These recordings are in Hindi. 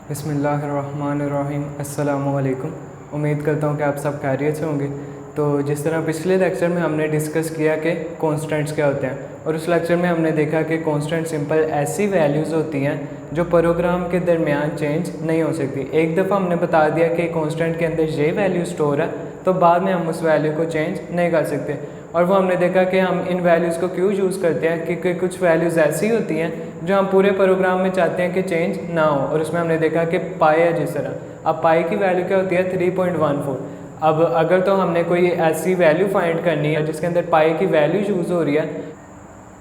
बिस्मिल्लाहिर्रहमानिर्रहीम। अस्सलामुअलैकुम। उम्मीद करता हूँ कि आप सब खैरियत से होंगे। तो जिस तरह पिछले लेक्चर में हमने डिस्कस किया कि कॉन्स्टेंट्स क्या होते हैं, और उस लेक्चर में हमने देखा कि कॉन्स्टेंट सिंपल ऐसी वैल्यूज़ होती हैं जो प्रोग्राम के दरमियान चेंज नहीं हो सकती। एक दफ़ा हमने बता दिया कि कॉन्स्टेंट के अंदर ये वैल्यू स्टोर है, तो बाद में हम उस वैल्यू को चेंज नहीं कर सकते। और वो हमने देखा कि हम इन वैल्यूज़ को क्यों यूज़ करते हैं, क्योंकि कुछ वैल्यूज़ ऐसी होती हैं जो हम पूरे प्रोग्राम में चाहते हैं कि चेंज ना हो। और उसमें हमने देखा कि पाई है, जिस तरह अब पाई की वैल्यू क्या होती है 3.14। अब अगर तो हमने कोई ऐसी वैल्यू फाइंड करनी है जिसके अंदर पाई की वैल्यू यूज़ हो रही है,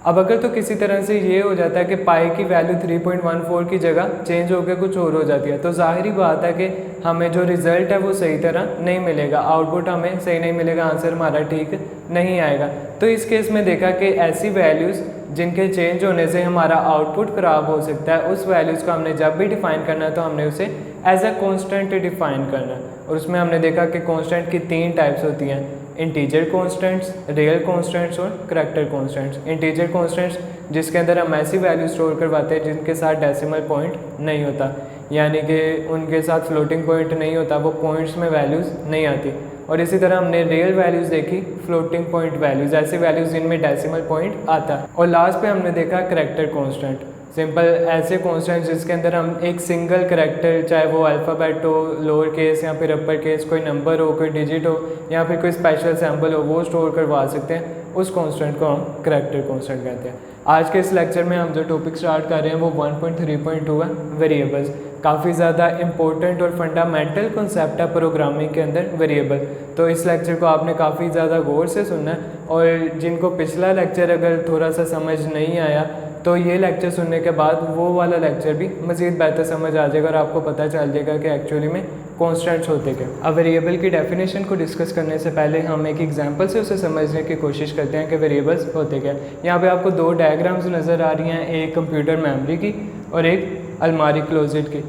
अब अगर तो किसी तरह से ये हो जाता है कि पाई की वैल्यू 3.14 की जगह चेंज होकर कुछ और हो जाती है, तो ज़ाहिरी बात है कि हमें जो रिज़ल्ट है वो सही तरह नहीं मिलेगा, आउटपुट हमें सही नहीं मिलेगा, आंसर हमारा ठीक नहीं आएगा। तो इस केस में देखा कि ऐसी वैल्यूज़ जिनके चेंज होने से हमारा आउटपुट ख़राब हो सकता है, उस वैल्यूज़ को हमने जब भी डिफ़ाइन करना है तो हमने उसे एज अ कॉन्स्टेंट डिफ़ाइन करना है। और उसमें हमने देखा कि कॉन्स्टेंट की 3 टाइप्स होती हैं: इंटीजर कॉन्स्टेंट्स, रियल कॉन्स्टेंट्स और करैक्टर कॉन्स्टेंट्स। इंटीजर कॉन्स्टेंट्स जिसके अंदर हम ऐसी वैल्यू स्टोर करवाते हैं जिनके साथ डेसिमल पॉइंट नहीं होता, यानी कि उनके साथ फ्लोटिंग पॉइंट नहीं होता, वो पॉइंट्स में वैल्यूज़ नहीं आती। और इसी तरह हमने रियल वैल्यूज़ देखी, फ्लोटिंग पॉइंट वैल्यूज़, ऐसी वैल्यूज़ जिनमें डेसिमल पॉइंट आता है। और लास्ट पे हमने देखा करैक्टर कॉन्स्टेंट, सिंपल ऐसे कॉन्स्टेंट जिसके अंदर हम एक सिंगल करैक्टर, चाहे वो अल्फ़ाबेट हो, लोअर केस या फिर अपर केस, कोई नंबर हो, कोई डिजिट हो या फिर कोई स्पेशल सैम्पल हो, वो स्टोर करवा सकते हैं। उस कॉन्स्टेंट को हम करैक्टर कॉन्स्टेंट कहते हैं। आज के इस लेक्चर में हम जो टॉपिक स्टार्ट कर रहे हैं वो 1.3.2 है, वेरिएबल्स। काफ़ी ज़्यादा इंपॉर्टेंट और फंडामेंटल कॉन्सेप्ट है प्रोग्रामिंग के अंदर, वेरिएबल। तो इस लेक्चर को आपने काफ़ी ज़्यादा गौर से सुनना है, और जिनको पिछला लेक्चर अगर थोड़ा सा समझ नहीं आया तो ये लेक्चर सुनने के बाद वो वाला लेक्चर भी मज़ीद बेहतर समझ आ जाएगा और आपको पता चल जाएगा कि एक्चुअली में कॉन्स्टेंट्स होते क्या। अब वेरिएबल की डेफिनेशन को डिस्कस करने से पहले हम एक एग्जांपल से उसे समझने की कोशिश करते हैं कि वेरिएबल्स होते क्या। यहाँ पे आपको 2 डायग्राम्स नज़र आ रही हैं, एक कंप्यूटर मेमोरी की और एक अलमारी क्लोजेट की।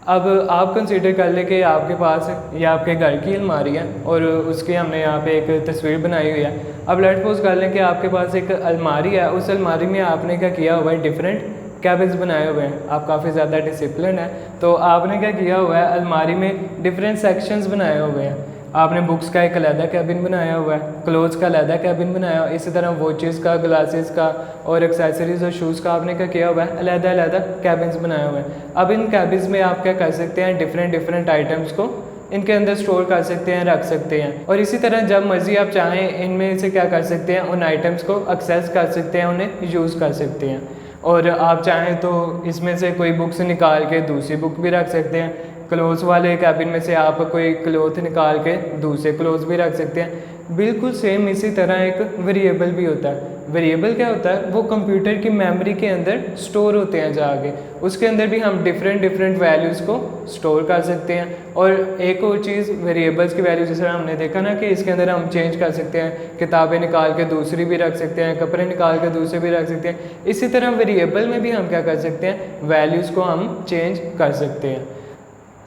अब आप कंसीडर कर लें कि आपके पास या आपके घर की अलमारी है और उसकी हमने यहाँ पे एक तस्वीर बनाई हुई है। अब लेट्स सपोज कर लें कि आपके पास एक अलमारी है, उस अलमारी में आपने क्या किया हुआ है, डिफरेंट कैबिन्स बनाए हुए हैं। आप काफ़ी ज़्यादा डिसिप्लिन है, तो आपने क्या किया हुआ है, अलमारी में डिफरेंट सेक्शंस बनाए हुए हैं। आपने बुक्स का एक अलहदा कैबिन बनाया हुआ है, क्लोथ्स का अलहदा कैबिन बनाया हुआ है, इसी तरह वॉचेस का, ग्लासेस का और एक्सेसरीज और शूज़ का आपने क्या किया हुआ है, अलहदा अलहदा कैबिन्स बनाए हुए हैं। अब इन कैबिन्स में आप क्या कर सकते हैं, डिफरेंट आइटम्स को इनके अंदर स्टोर कर सकते हैं, रख सकते हैं। और इसी तरह जब मर्जी आप चाहें इनमें से क्या कर सकते हैं, उन आइटम्स को एक्सेस कर सकते हैं, उन्हें यूज़ कर सकते हैं। और आप चाहें तो इसमें से कोई बुक्स निकाल के दूसरी बुक भी रख सकते हैं। क्लोथ्स वाले कैबिन में से आप कोई क्लोथ निकाल के दूसरे क्लोथ्स भी रख सकते हैं। बिल्कुल सेम इसी तरह एक वेरिएबल भी होता है। वेरिएबल क्या होता है, वो कंप्यूटर की मेमोरी के अंदर स्टोर होते हैं जाके, उसके अंदर भी हम डिफरेंट वैल्यूज़ को स्टोर कर सकते हैं। और एक और चीज़, वेरिएबल्स की वैल्यू जैसे हमने देखा ना कि इसके अंदर हम चेंज कर सकते हैं, किताबें निकाल के दूसरी भी रख सकते हैं, कपड़े निकाल के दूसरे भी रख सकते हैं। इसी तरह वेरिएबल में भी हम क्या कर सकते हैं, वैल्यूज़ को हम चेंज कर सकते हैं।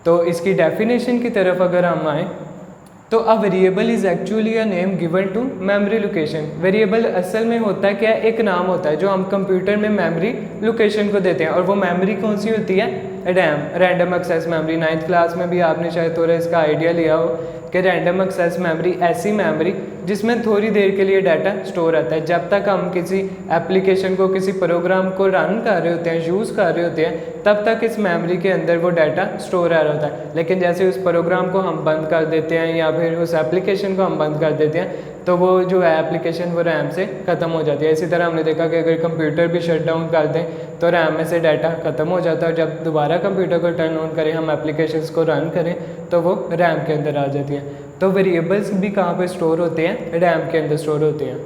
तो इसकी डेफिनेशन की तरफ अगर हम आए तो a variable is actually a name given to memory location. Variable असल में होता है क्या, एक नाम होता है जो हम कंप्यूटर में मेमोरी लोकेशन को देते हैं। और वो मेमोरी कौन सी होती है, RAM, random access memory. 9th class में भी आपने शायद थोड़ा इसका आइडिया लिया हो कि रैंडम एक्सेस मेमोरी ऐसी मेमोरी जिसमें थोड़ी देर के लिए डाटा स्टोर रहता है। जब तक हम किसी एप्लीकेशन को, किसी प्रोग्राम को रन कर रहे होते हैं, यूज़ कर रहे होते हैं, तब तक इस मेमोरी के अंदर वो डाटा स्टोर रह रहा होता है। लेकिन जैसे उस प्रोग्राम को हम बंद कर देते हैं या फिर उस एप्लीकेशन को हम बंद कर देते हैं, तो वो जो है एप्लीकेशन वो रैम से ख़त्म हो जाती है। इसी तरह हमने देखा कि अगर कंप्यूटर भी शट डाउन कर दें तो रैम में से डाटा ख़त्म हो जाता है, और जब दोबारा कंप्यूटर को टर्न ऑन करें, हम एप्लीकेशंस को रन करें, तो वो रैम के अंदर आ जाती है। तो वेरिएबल्स भी कहाँ पे स्टोर होते हैं, रैम के अंदर स्टोर होते हैं।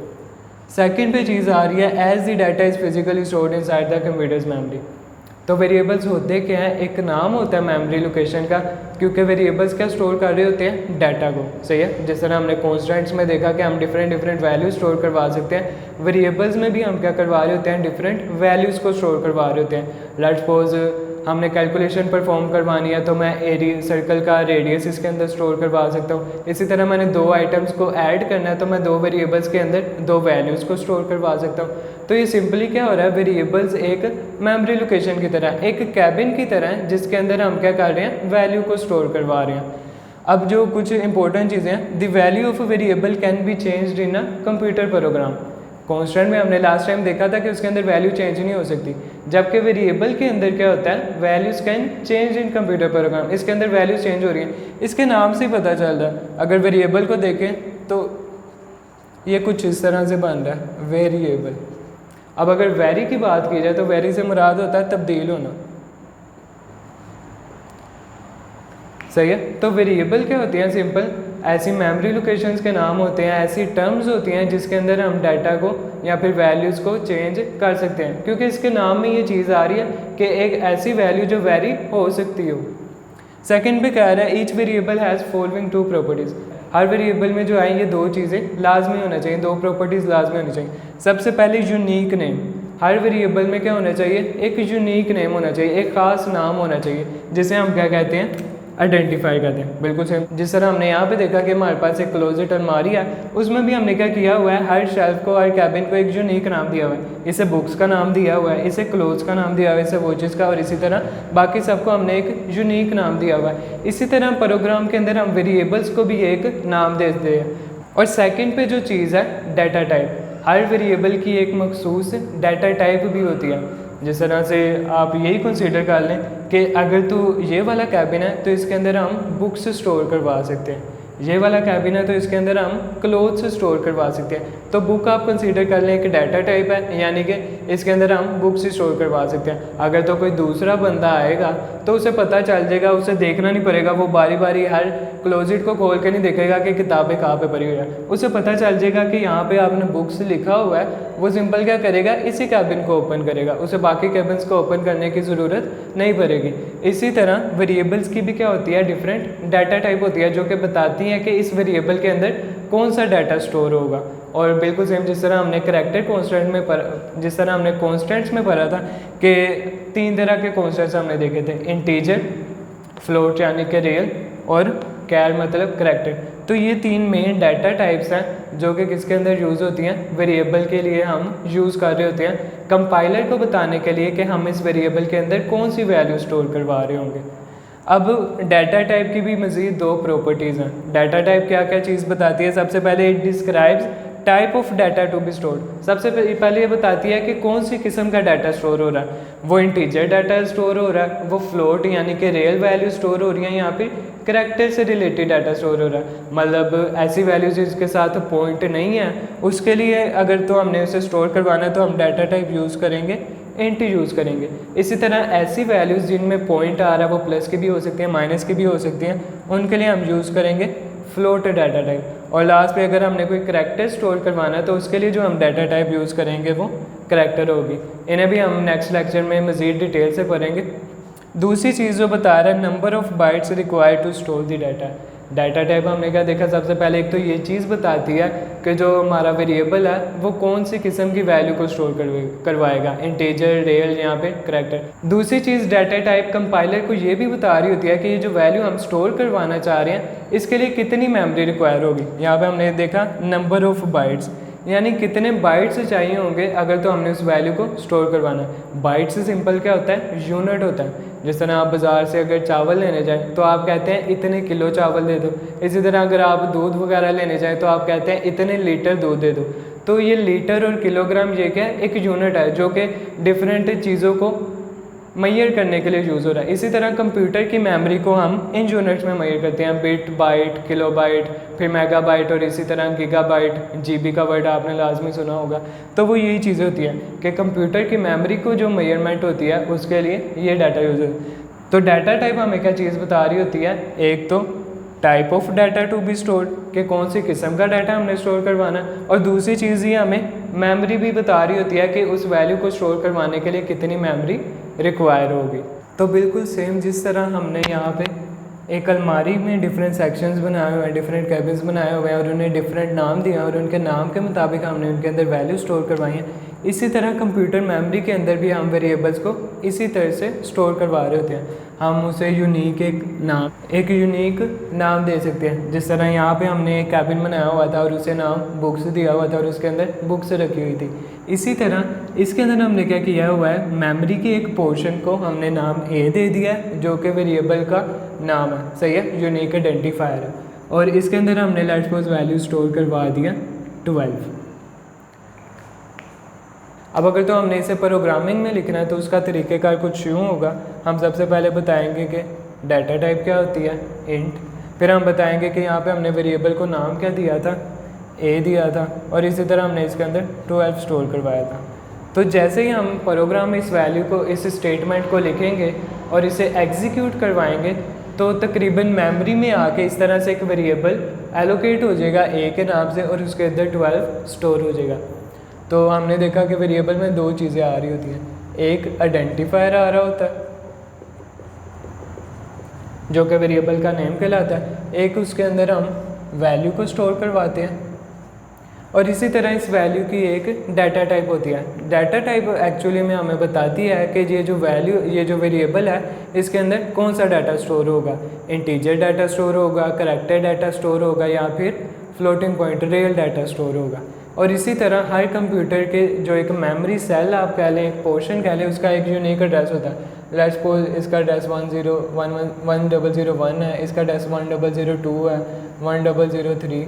सेकंड पे चीज़ आ रही है, as the data is physically stored inside the computer's memory. तो वेरिएबल्स होते क्या हैं, एक नाम होता है मेमोरी लोकेशन का, क्योंकि वेरिएबल्स क्या स्टोर कर रहे होते हैं, डाटा को। सही है, जिस तरह हमने कॉन्स्टेंट्स में देखा कि हम डिफरेंट वैल्यू स्टोर करवा सकते हैं, वेरिएबल्स में भी हम क्या करवा रहे होते हैं, डिफरेंट वैल्यूज़ को स्टोर करवा रहे होते हैं। लेट्स सपोज हमने कैलकुलेशन परफॉर्म करवानी है तो मैं एरिया सर्कल का रेडियस इसके अंदर स्टोर करवा सकता हूँ। इसी तरह मैंने 2 आइटम्स को ऐड करना है तो मैं 2 वेरिएबल्स के अंदर 2 वैल्यूज़ को स्टोर करवा सकता हूँ। तो ये सिंपली क्या हो रहा है, वेरिएबल्स एक मेमोरी लोकेशन की तरह, एक कैबिन की तरह है जिसके अंदर हम क्या कर रहे हैं, वैल्यू को स्टोर करवा रहे हैं। अब जो कुछ इंपॉर्टेंट चीज़ें हैं, the value of a variable can be changed in a computer program. Constant में हमने लास्ट टाइम देखा था कि उसके अंदर वैल्यू चेंज नहीं हो सकती, जबकि वेरिएबल के अंदर क्या होता है, values can change in computer program. इसके अंदर वैल्यूज चेंज हो रही हैं, इसके नाम से ही पता चल रहा है। अगर वेरिएबल को देखें तो ये कुछ इस तरह से बन रहा है वेरिएबल। अब अगर वेरी की बात की जाए तो वेरी से मुराद होता है तब्दील होना, सही है। तो वेरिएबल क्या होती हैं, सिंपल ऐसी मेमोरी लोकेशंस के नाम होते हैं, ऐसी टर्म्स होती हैं जिसके अंदर हम डाटा को या फिर वैल्यूज़ को चेंज कर सकते हैं, क्योंकि इसके नाम में ये चीज़ आ रही है कि एक ऐसी वैल्यू जो वेरी हो सकती हो। सेकंड पे कह रहा है each variable has following 2 properties. Her variable में जो है ये 2 चीज़ें लाजमी होना चाहिए, 2 प्रॉपर्टीज़ लाजमी होनी चाहिए। सबसे पहले यूनिक नेम। हर वेरिएबल में क्या होना चाहिए, एक यूनिक नेम होना चाहिए, एक ख़ास नाम होना चाहिए, जिसे हम क्या कहते हैं, आइडेंटिफाई करते हैं। बिल्कुल सेम जिस तरह हमने यहाँ पे देखा कि हमारे पास एक क्लोजेट अलमारी है, उसमें भी हमने क्या किया हुआ है, हर शेल्फ को, हर कैबिन को एक यूनिक नाम दिया हुआ है। इसे बुक्स का नाम दिया हुआ है, इसे क्लोथ्स का नाम दिया हुआ है, इसे वॉचेस का, और इसी तरह बाकी सबको हमने एक यूनिक नाम दिया हुआ है। इसी तरह प्रोग्राम के अंदर हम वेरिएबल्स को भी एक नाम देते हैं। और सेकेंड पे जो चीज़ है, डाटा टाइप। हर वेरिएबल की एक मखसूस डाटा टाइप भी होती है। जिस तरह से आप यही कंसीडर कर लें कि अगर तो ये वाला कैबिन है तो इसके अंदर हम बुक्स स्टोर करवा सकते हैं, ये वाला कैबिन है तो इसके अंदर हम क्लोथ्स स्टोर करवा सकते हैं। तो बुक आप कंसीडर कर लें कि डाटा टाइप है, यानी कि इसके अंदर हम बुक्स स्टोर करवा सकते हैं। अगर तो कोई दूसरा बंदा आएगा तो उसे पता चल जाएगा, उसे देखना नहीं पड़ेगा, वो बारी बारी हर क्लोजेट को खोल के नहीं देखेगा कि किताबें कहाँ पे पड़ी हुई है, उसे पता चल जाएगा कि यहाँ पे आपने बुक्स लिखा हुआ है। वो सिंपल क्या करेगा, इसी कैबिन को ओपन करेगा, उसे बाकी कैबिन्स को ओपन करने की ज़रूरत नहीं पड़ेगी। इसी तरह वेरिएबल्स की भी क्या होती है, डिफरेंट डाटा टाइप होती है, जो कि बताती हैं कि इस वेरिएबल के अंदर कौन सा डाटा स्टोर होगा। और बिल्कुल सेम जिस तरह हमने करैक्टर कॉन्स्टेंट में जिस तरह हमने कॉन्स्टेंट्स में पढ़ा था कि 3 तरह के कॉन्स्टेंट्स हमने देखे थे, इंटीजर, फ्लोट यानी कि रियल, और कैर मतलब करैक्टर। तो ये 3 मेन डाटा टाइप्स हैं जो कि किसके अंदर यूज़ होती हैं, वेरिएबल के लिए हम यूज़ कर रहे होते हैं कंपाइलर को बताने के लिए कि हम इस वेरिएबल के अंदर कौन सी वैल्यू स्टोर करवा रहे होंगे। अब डाटा टाइप की भी मज़ीद 2 प्रॉपर्टीज़ हैं। डाटा टाइप क्या क्या चीज़ बताती है, सबसे पहले it describes type of data to be stored. सबसे पहले ये बताती है कि कौन सी किस्म का डाटा स्टोर हो रहा है, वो इंटीजर डाटा स्टोर हो रहा है, वो फ्लोट यानी कि रियल वैल्यू स्टोर हो रही है, यहाँ पे करैक्टर से रिलेटेड डाटा स्टोर हो रहा है, मतलब ऐसी वैल्यूज जिसके साथ पॉइंट नहीं है, उसके लिए अगर तो हमने उसे स्टोर करवाना है तो हम डाटा टाइप यूज़ करेंगे, इंट यूज़ करेंगे। इसी तरह ऐसी वैल्यूज़ जिनमें पॉइंट आ रहा है वो प्लस की भी हो सकती हैं, माइनस की भी हो सकती हैं, उनके लिए हम यूज़ करेंगे फ्लोट डाटा टाइप। और लास्ट पे अगर हमने कोई करैक्टर स्टोर करवाना है तो उसके लिए जो हम डाटा टाइप यूज़ करेंगे वो करैक्टर होगी। इन्हें भी हम नेक्स्ट लेक्चर में मज़ीद डिटेल से पढ़ेंगे। दूसरी चीज़ जो बता रहा है, number of bytes required to store the data. Data type हमने क्या देखा, सबसे पहले एक तो ये चीज़ बताती है कि जो हमारा वेरिएबल है वो कौन सी किस्म की वैल्यू को स्टोर करवाएगा, इंटीजर, रियल, यहाँ पे करैक्टर। दूसरी चीज़ डाटा टाइप कंपाइलर को ये भी बता रही होती है कि ये जो वैल्यू हम स्टोर करवाना चाह रहे हैं इसके लिए कितनी मेमोरी रिक्वायर होगी। यहाँ पे हमने देखा नंबर ऑफ़ बाइट्स, यानी कितने बाइट्स चाहिए होंगे अगर तो हमने उस वैल्यू को स्टोर करवाना है। बाइट्स से सिंपल क्या होता है, यूनिट होता है। जिस तरह आप बाज़ार से अगर चावल लेने जाएं तो आप कहते हैं इतने किलो चावल दे दो। इसी तरह अगर आप दूध वगैरह लेने जाएं तो आप कहते हैं इतने लीटर दूध दे दो। तो ये लीटर और किलोग्राम ये क्या है, एक यूनिट है जो कि डिफरेंट चीज़ों को मैयर करने के लिए यूज़ हो रहा है। इसी तरह कंप्यूटर की मेमोरी को हम इन यूनिट्स में मैयर करते हैं, बिट, बाइट, किलोबाइट, फिर मेगाबाइट, और इसी तरह गीगाबाइट, जीबी का वर्ड आपने लाजमी सुना होगा। तो वो यही चीज़ें होती हैं कि कंप्यूटर की मेमोरी को जो मेजरमेंट होती है उसके लिए ये डाटा यूज़ होता है। तो डाटा टाइप हमें क्या चीज़ बता रही होती है, एक तो type of data to be stored कि कौन सी किस्म का डाटा हमने स्टोर करवाना है, और दूसरी चीज़ ये हमें मेमोरी भी बता रही होती है कि उस वैल्यू को स्टोर करवाने के लिए कितनी मेमोरी रिक्वायर होगी। तो बिल्कुल सेम जिस तरह हमने यहाँ पे एक अलमारी में डिफरेंट सेक्शंस बनाए हुए हैं, डिफरेंट कैबिन्स बनाए हुए हैं और उन्हें डिफरेंट नाम दिए और उनके नाम के मुताबिक हमने उनके अंदर वैल्यू स्टोर करवाई है, इसी तरह कंप्यूटर मेमोरी के अंदर भी हम वेरिएबल्स को इसी तरह से स्टोर करवा रहे होते हैं। हम उसे यूनिक एक यूनिक नाम दे सकते हैं। जिस तरह यहाँ पे हमने एक कैबिन बनाया हुआ था और उसे नाम बुक्स दिया हुआ था और उसके अंदर बुक्स रखी हुई थी। इसी तरह इसके अंदर हमने क्या किया हुआ है, मेमोरी की एक पोर्शन को हमने नाम ए दे दिया है जो कि वेरिएबल का नाम है, सही है, यूनिक आइडेंटिफायर है। और इसके अंदर हमने लेट्स सपोज वैल्यू स्टोर करवा दिया 12। अब अगर तो हमने इसे प्रोग्रामिंग में लिखना है तो उसका तरीक़ेकार कुछ यूँ होगा। हम सबसे पहले बताएंगे कि डाटा टाइप क्या होती है, इंट। फिर हम बताएंगे कि यहाँ पे हमने वेरिएबल को नाम क्या दिया था, ए दिया था। और इसी तरह हमने इसके अंदर 12 स्टोर करवाया था। तो जैसे ही हम प्रोग्राम में इस वैल्यू को, इस स्टेटमेंट को लिखेंगे और इसे एग्जीक्यूट करवाएंगे तो तकरीबन मेमोरी में आके इस तरह से एक वेरिएबल एलोकेट हो जाएगा ए के नाम से और उसके अंदर 12 स्टोर हो जाएगा। तो हमने देखा कि वेरिएबल में दो चीज़ें आ रही होती हैं, एक आइडेंटिफायर आ रहा होता है जो कि वेरिएबल का नेम कहलाता है, एक उसके अंदर हम वैल्यू को स्टोर करवाते हैं। और इसी तरह इस वैल्यू की एक डाटा टाइप होती है। डाटा टाइप एक्चुअली में हमें बताती है कि ये जो वेरिएबल है इसके अंदर कौन सा डाटा स्टोर होगा, इंटीजर डाटा स्टोर होगा, करैक्टर डाटा स्टोर होगा या फिर floating point real data store होगा। और इसी तरह हर कंप्यूटर के जो एक मेमोरी सेल आप कह लें, एक पोर्शन कह लें, उसका एक यूनिक एड्रेस होता है। लेट्स सपोज इसका एड्रेस 1001 है, इसका एड्रेस 1002 है, 1003।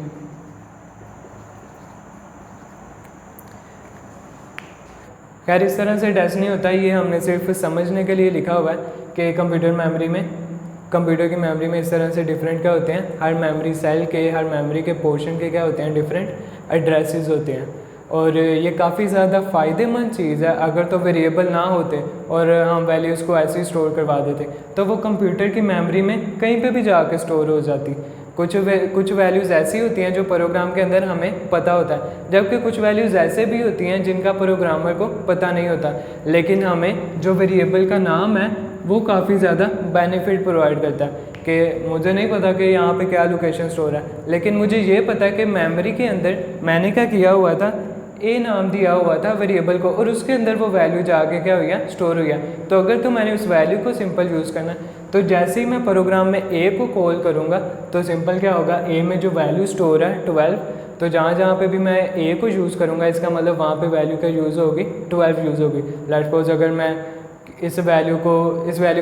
खैर इस तरह से एड्रेस नहीं होता, ये हमने सिर्फ समझने के लिए लिखा हुआ है कि कंप्यूटर की मेमोरी में इस तरह से डिफरेंट क्या होते हैं, हर मेमोरी सेल के, हर मेमोरी के पोर्शन के क्या होते हैं, डिफरेंट एड्रेसेस होते हैं। और ये काफ़ी ज़्यादा फ़ायदेमंद चीज़ है। अगर तो वेरिएबल ना होते और हम वैल्यूज़ को ऐसे ही स्टोर करवा देते तो वो कंप्यूटर की मेमोरी में कहीं पे भी जाके स्टोर हो जाती। कुछ वैल्यूज़ ऐसी होती हैं जो प्रोग्राम के अंदर हमें पता होता है, जबकि कुछ वैल्यूज़ ऐसे भी होती हैं जिनका प्रोग्रामर को पता नहीं होता, लेकिन हमें जो वेरिएबल का नाम है वो काफ़ी ज़्यादा बेनिफिट प्रोवाइड करता है कि मुझे नहीं पता कि यहाँ पे क्या लोकेशन स्टोर है, लेकिन मुझे ये पता है कि मेमोरी के अंदर मैंने क्या किया हुआ था, ए नाम दिया हुआ था वेरिएबल को और उसके अंदर वो वैल्यू जाके क्या हो गया, स्टोर हो गया। तो अगर तो मैंने उस वैल्यू को सिंपल यूज़ करना है तो जैसे ही मैं प्रोग्राम में ए को कॉल करूँगा तो सिंपल क्या होगा, ए में जो वैल्यू स्टोर है 12, तो जहाँ पे भी मैं ए को यूज़ करूँगा इसका मतलब वहाँ पे वैल्यू का यूज़ होगी 12 यूज़ होगी। लेट्स सपोज अगर मैं इस वैल्यू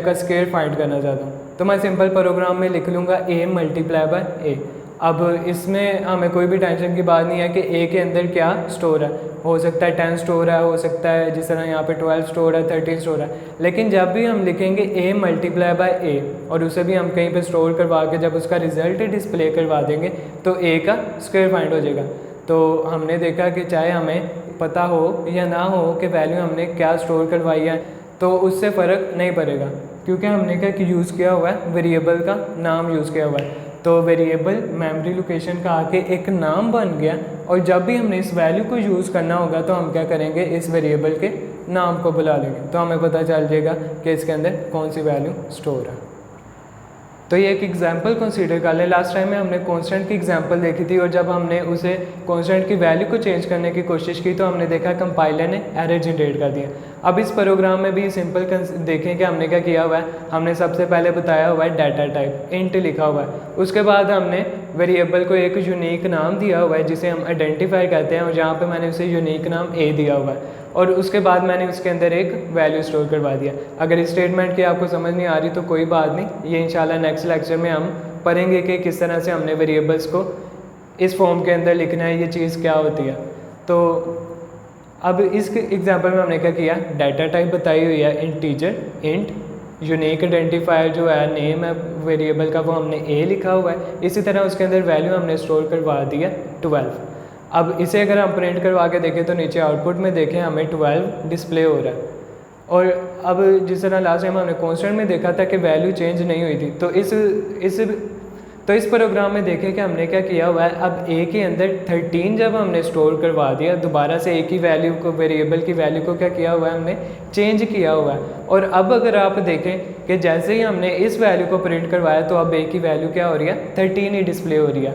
का स्क्वायर फाइंड करना चाहता हूँ तो मैं सिंपल प्रोग्राम में लिख लूँगा a मल्टीप्लाई बाय ए। अब इसमें हमें कोई भी टेंशन की बात नहीं है कि a के अंदर क्या स्टोर है, हो सकता है 10 स्टोर है, हो सकता है जिस तरह यहाँ पे 12 स्टोर है, 13 स्टोर है, लेकिन जब भी हम लिखेंगे a मल्टीप्लाई बाय ए और उसे भी हम कहीं पे स्टोर करवा के जब उसका रिजल्ट डिस्प्ले करवा देंगे तो a का स्क्वायर फाइंड हो जाएगा। तो हमने देखा कि चाहे हमें पता हो या ना हो कि वैल्यू हमने क्या स्टोर करवाई है तो उससे फ़र्क नहीं पड़ेगा, क्योंकि हमने क्या यूज़ किया हुआ है, वेरिएबल का नाम यूज़ किया हुआ है। तो वेरिएबल मेमोरी लोकेशन का आके एक नाम बन गया और जब भी हमने इस वैल्यू को यूज़ करना होगा तो हम क्या करेंगे, इस वेरिएबल के नाम को बुला लेंगे तो हमें पता चल जाएगा कि इसके अंदर कौन सी वैल्यू स्टोर है। तो ये एक एग्जांपल कंसीडर कर लें। लास्ट टाइम में हमने कांस्टेंट की एग्जांपल देखी थी और जब हमने उसे कांस्टेंट की वैल्यू को चेंज करने की कोशिश की तो हमने देखा कंपाइलर ने एरर जनरेट कर दिया। अब इस प्रोग्राम में भी सिंपल देखें कि हमने क्या किया हुआ है। हमने सबसे पहले बताया हुआ है डाटा टाइप इंट लिखा हुआ है, उसके बाद हमने वेरिएबल को एक यूनिक नाम दिया हुआ है जिसे हम आइडेंटिफाई कहते हैं और जहाँ पर मैंने उसे यूनिक नाम ए दिया हुआ है और उसके बाद मैंने उसके अंदर एक वैल्यू स्टोर करवा दिया। अगर इस स्टेटमेंट की आपको समझ नहीं आ रही तो कोई बात नहीं, ये इंशाल्लाह नेक्स्ट लेक्चर में हम पढ़ेंगे कि किस तरह से हमने वेरिएबल्स को इस फॉर्म के अंदर लिखना है, ये चीज़ क्या होती है। तो अब इस एग्जांपल में हमने क्या किया, डाटा टाइप बताई हुई है इंटीजर इंट, यूनिक आइडेंटिफायर जो है नेम है वेरिएबल का वो हमने ए लिखा हुआ है, इसी तरह उसके अंदर वैल्यू हमने स्टोर करवा दिया 12। अब इसे अगर हम प्रिंट करवा के देखें तो नीचे आउटपुट में देखें हमें 12 डिस्प्ले हो रहा है। और अब जिस तरह लास्ट टाइम हमने कांस्टेंट में देखा था कि वैल्यू चेंज नहीं हुई थी, तो इस प्रोग्राम में देखें कि हमने क्या किया हुआ है। अब ए के अंदर 13 जब हमने स्टोर करवा दिया, दोबारा से ए की वैल्यू को, वेरिएबल की वैल्यू को क्या किया हुआ है, हमने चेंज किया हुआ है। और अब अगर आप देखें कि जैसे ही हमने इस वैल्यू को प्रिंट करवाया तो अब ए की वैल्यू क्या हो रही है, 13 ही डिस्प्ले हो रही है।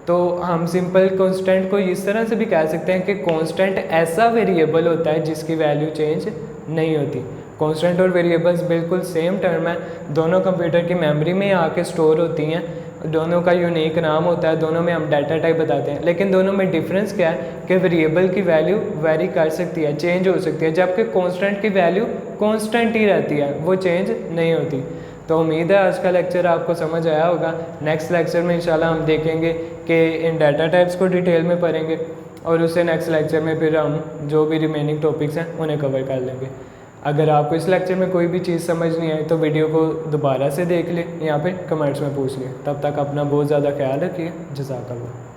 तो हम सिंपल कांस्टेंट को इस तरह से भी कह सकते हैं कि कांस्टेंट ऐसा वेरिएबल होता है जिसकी वैल्यू चेंज नहीं होती। कांस्टेंट और वेरिएबल्स बिल्कुल सेम टर्म है, दोनों कंप्यूटर की मेमोरी में आके स्टोर होती हैं, दोनों का यूनिक नाम होता है, दोनों में हम डाटा टाइप बताते हैं, लेकिन दोनों में डिफरेंस क्या है कि वेरिएबल की वैल्यू वेरी कर सकती है, चेंज हो सकती है, जबकि कांस्टेंट की वैल्यू कांस्टेंट ही रहती है, वो चेंज नहीं होती। तो उम्मीद है आज का लेक्चर आपको समझ आया होगा। नेक्स्ट लेक्चर में इंशाल्लाह हम देखेंगे कि इन डाटा टाइप्स को डिटेल में पढ़ेंगे और उससे नेक्स्ट लेक्चर में फिर हम जो भी रिमेनिंग टॉपिक्स हैं उन्हें कवर कर लेंगे। अगर आपको इस लेक्चर में कोई भी चीज़ समझ नहीं आई तो वीडियो को दोबारा से देख लें या फिर कमेंट्स में पूछ लें। तब तक अपना बहुत ज़्यादा ख्याल रखिए। जज़ाकल्लाह।